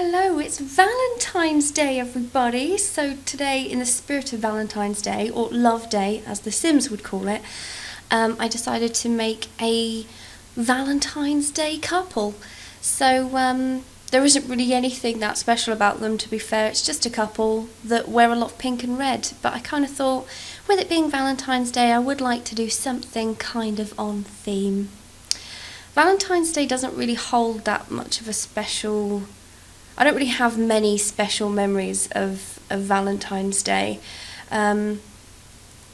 Hello, it's Valentine's Day, everybody. So today, in the spirit of Valentine's Day, or Love Day, as the Sims would call it, I decided to make a Valentine's Day couple. So there isn't really anything that special about them, to be fair. It's just a couple that wear a lot of pink and red. But I kind of thought, with it being Valentine's Day, I would like to do something kind of on theme. Valentine's Day doesn't really hold that much of a special... I don't really have many special memories of Valentine's Day. When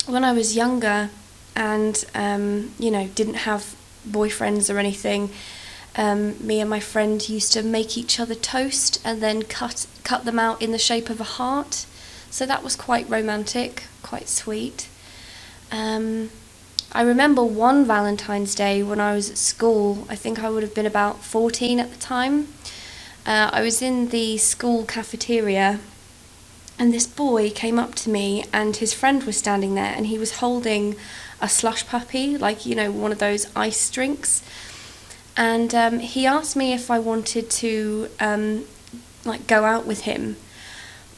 I was younger and, didn't have boyfriends or anything, me and my friend used to make each other toast and then cut them out in the shape of a heart. So that was quite romantic, quite sweet. I remember one Valentine's Day when I was at school. I think I would have been about 14 at the time. I was in the school cafeteria and this boy came up to me and his friend was standing there and he was holding a slush puppy, one of those ice drinks. And he asked me if I wanted to go out with him.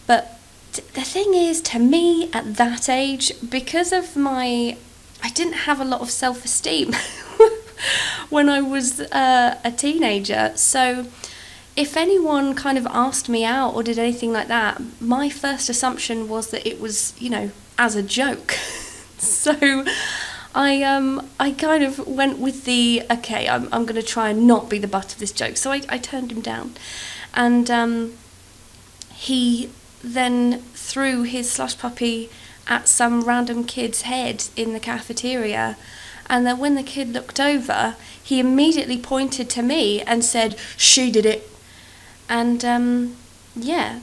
But the thing is, to me at that age, because of I didn't have a lot of self-esteem when I was a teenager, so if anyone kind of asked me out or did anything like that, my first assumption was that it was, as a joke. So I kind of went with okay, I'm going to try and not be the butt of this joke. So I turned him down. And he then threw his slush puppy at some random kid's head in the cafeteria. And then when the kid looked over, he immediately pointed to me and said, "She did it." And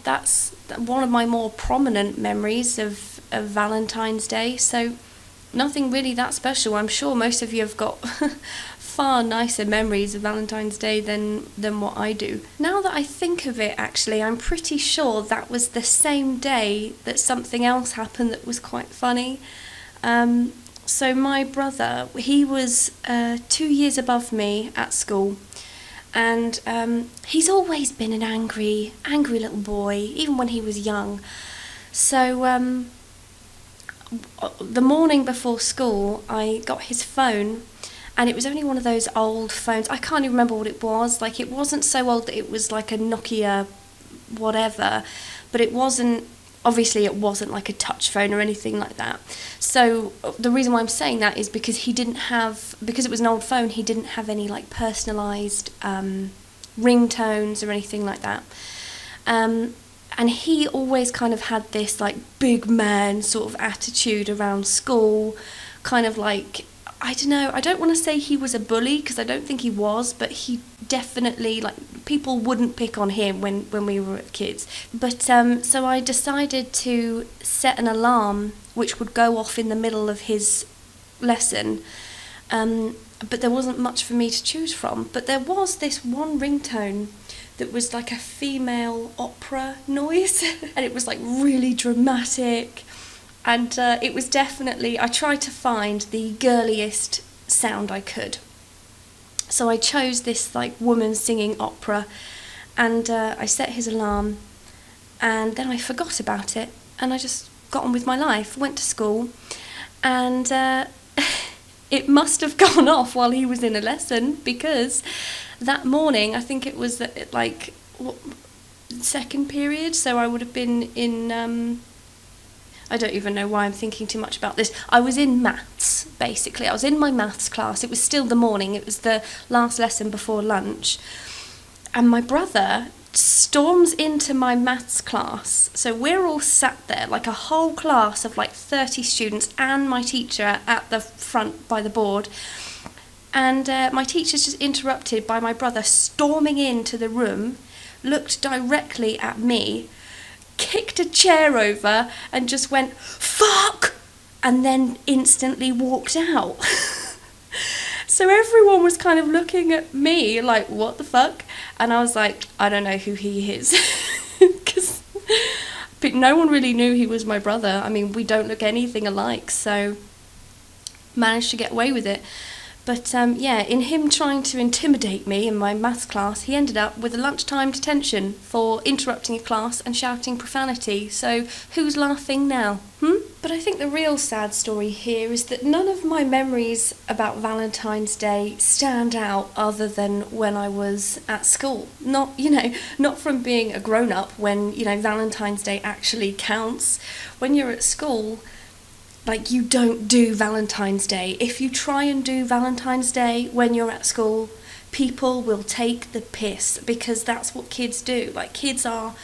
that's one of my more prominent memories of Valentine's Day. So nothing really that special. I'm sure most of you have got far nicer memories of Valentine's Day than what I do. Now that I think of it, actually, I'm pretty sure that was the same day that something else happened that was quite funny. So my brother, he was 2 years above me at school. And he's always been an angry little boy, even when he was young. So the morning before school, I got his phone, and it was only one of those old phones. I can't even remember what it was. It wasn't so old that it was like a Nokia whatever, but it wasn't like a touch phone or anything like that. So the reason why I'm saying that is because because it was an old phone, he didn't have any personalised ringtones or anything like that. And he always kind of had this big man sort of attitude around school, kind of I don't know, I don't want to say he was a bully, because I don't think he was, but he definitely, people wouldn't pick on him when we were kids. But so I decided to set an alarm which would go off in the middle of his lesson. But there wasn't much for me to choose from. But there was this one ringtone that was like a female opera noise, and it was really dramatic. And it was definitely, I tried to find the girliest sound I could. So I chose this woman singing opera, and I set his alarm, and then I forgot about it, and I just got on with my life, went to school, and it must have gone off while he was in a lesson, because that morning, I think it was second period, so I would have been in... I don't even know why I'm thinking too much about this. I was in maths, basically. I was in my maths class. It was still the morning. It was the last lesson before lunch. And my brother storms into my maths class. So we're all sat there, a whole class of 30 students and my teacher at the front by the board. And my teacher's just interrupted by my brother storming into the room, looked directly at me, kicked a chair over and just went, "Fuck!" and then instantly walked out. So everyone was kind of looking at me what the fuck? And I was like, I don't know who he is. But no one really knew he was my brother. I mean, we don't look anything alike, so managed to get away with it. But yeah, in him trying to intimidate me in my maths class, he ended up with a lunchtime detention for interrupting a class and shouting profanity. So who's laughing now? But I think the real sad story here is that none of my memories about Valentine's Day stand out other than when I was at school. Not from being a grown-up when, Valentine's Day actually counts. When you're at school, like, you don't do Valentine's Day. If you try and do Valentine's Day when you're at school, people will take the piss, because that's what kids do. Like, kids are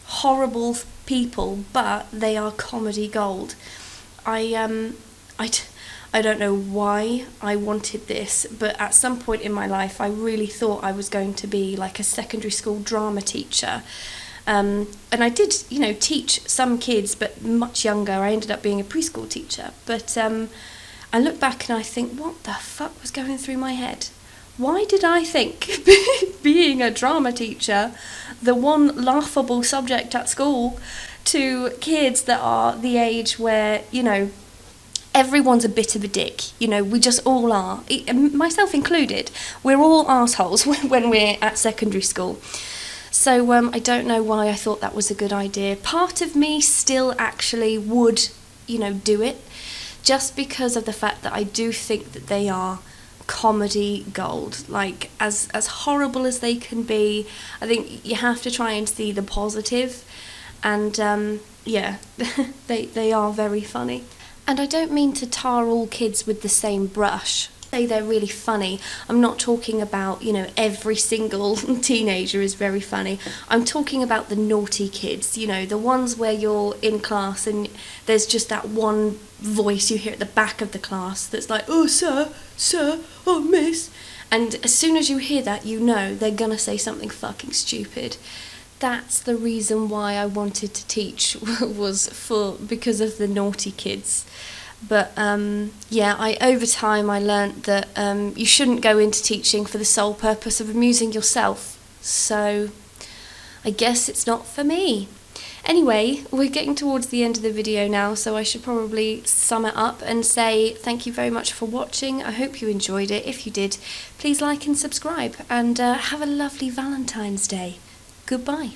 horrible people, but they are comedy gold. I don't know why I wanted this, but at some point in my life I really thought I was going to be like a secondary school drama teacher. And I did, teach some kids, but much younger. I ended up being a preschool teacher. But I look back and I think, what the fuck was going through my head? Why did I think being a drama teacher, the one laughable subject at school, to kids that are the age where, everyone's a bit of a dick. We just all are, myself included. We're all assholes when we're at secondary school. So I don't know why I thought that was a good idea. Part of me still actually would, do it, just because of the fact that I do think that they are comedy gold. Like, as horrible as they can be, I think you have to try and see the positive. And yeah, they are very funny. And I don't mean to tar all kids with the same brush. Say they're really funny. I'm not talking about, every single teenager is very funny. I'm talking about the naughty kids, the ones where you're in class and there's just that one voice you hear at the back of the class that's like, oh, sir, oh, miss. And as soon as you hear that, they're gonna say something fucking stupid. That's the reason why I wanted to teach, because of the naughty kids. But yeah, over time I learnt that you shouldn't go into teaching for the sole purpose of amusing yourself. So I guess it's not for me. Anyway, we're getting towards the end of the video now, so I should probably sum it up and say thank you very much for watching. I hope you enjoyed it. If you did, please like and subscribe, and have a lovely Valentine's Day. Goodbye.